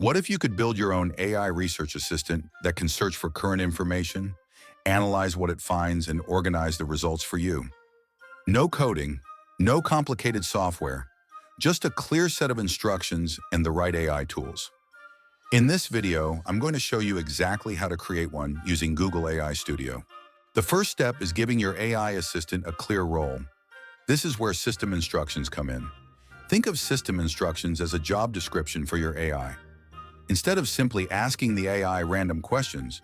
What if you could build your own AI research assistant that can search for current information, analyze what it finds, and organize the results for you? No coding, no complicated software, just a clear set of instructions and the right AI tools. In this video, I'm going to show you exactly how to create one using Google AI Studio. The first step is giving your AI assistant a clear role. This is where system instructions come in. Think of system instructions as a job description for your AI. Instead of simply asking the AI random questions,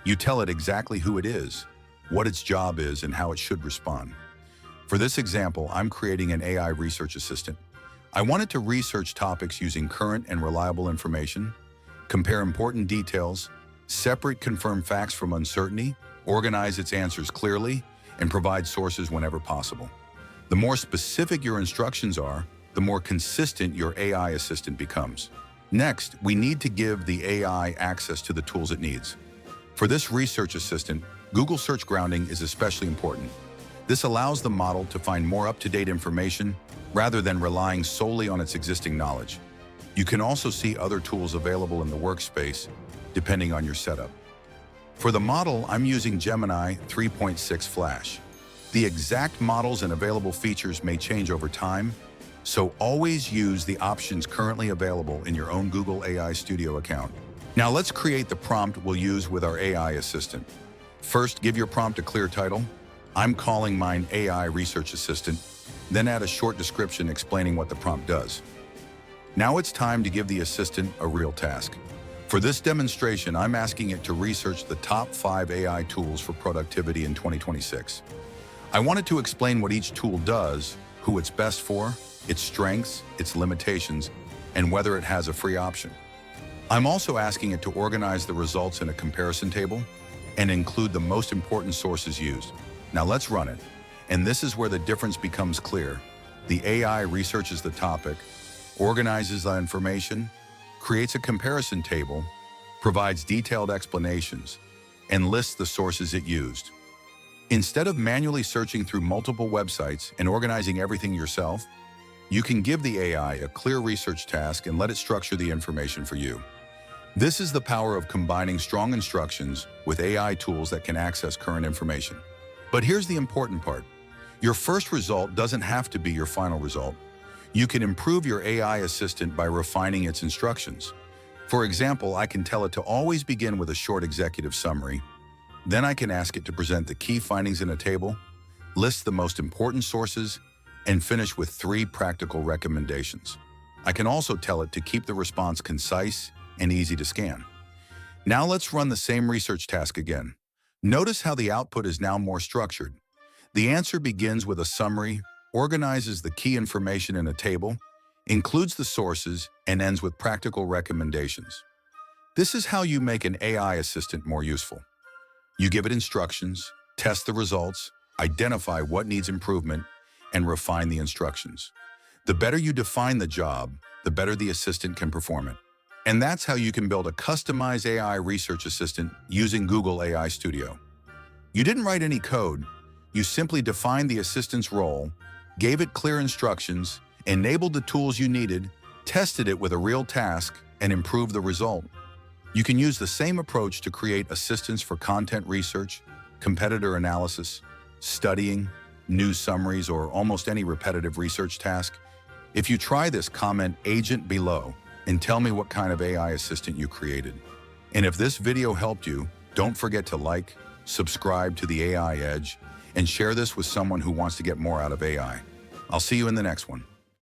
you tell it exactly who it is, what its job is, and how it should respond. For this example, I'm creating an AI research assistant. I want it to research topics using current and reliable information, compare important details, separate confirmed facts from uncertainty, organize its answers clearly, and provide sources whenever possible. The more specific your instructions are, the more consistent your AI assistant becomes. Next, we need to give the AI access to the tools it needs. For this research assistant, Google Search grounding is especially important. This allows the model to find more up-to-date information rather than relying solely on its existing knowledge. You can also see other tools available in the workspace, depending on your setup. For the model, I'm using Gemini 3.6 Flash. The exact models and available features may change over time, so always use the options currently available in your own Google AI Studio account. Now let's create the prompt we'll use with our AI assistant. First, give your prompt a clear title. I'm calling mine AI Research Assistant, then add a short description explaining what the prompt does. Now it's time to give the assistant a real task. For this demonstration, I'm asking it to research the top 5 AI tools for productivity in 2026. I want it to explain what each tool does, who it's best for, its strengths, its limitations, and whether it has a free option. I'm also asking it to organize the results in a comparison table and include the most important sources used. Now let's run it. And this is where the difference becomes clear. The AI researches the topic, organizes the information, creates a comparison table, provides detailed explanations, and lists the sources it used. Instead of manually searching through multiple websites and organizing everything yourself, you can give the AI a clear research task and let it structure the information for you. This is the power of combining strong instructions with AI tools that can access current information. But here's the important part. Your first result doesn't have to be your final result. You can improve your AI assistant by refining its instructions. For example, I can tell it to always begin with a short executive summary. Then I can ask it to present the key findings in a table, list the most important sources, and finish with 3 practical recommendations. I can also tell it to keep the response concise and easy to scan. Now let's run the same research task again. Notice how the output is now more structured. The answer begins with a summary, organizes the key information in a table, includes the sources, and ends with practical recommendations. This is how you make an AI assistant more useful. You give it instructions, test the results, identify what needs improvement, and refine the instructions. The better you define the job, the better the assistant can perform it. And that's how you can build a customized AI research assistant using Google AI Studio. You didn't write any code. You simply defined the assistant's role, gave it clear instructions, enabled the tools you needed, tested it with a real task, and improved the result. You can use the same approach to create assistants for content research, competitor analysis, studying, news summaries, or almost any repetitive research task. If you try this, comment agent below and tell me what kind of AI assistant you created. And if this video helped you, don't forget to like, subscribe to the AI Edge, and share this with someone who wants to get more out of AI. I'll see you in the next one.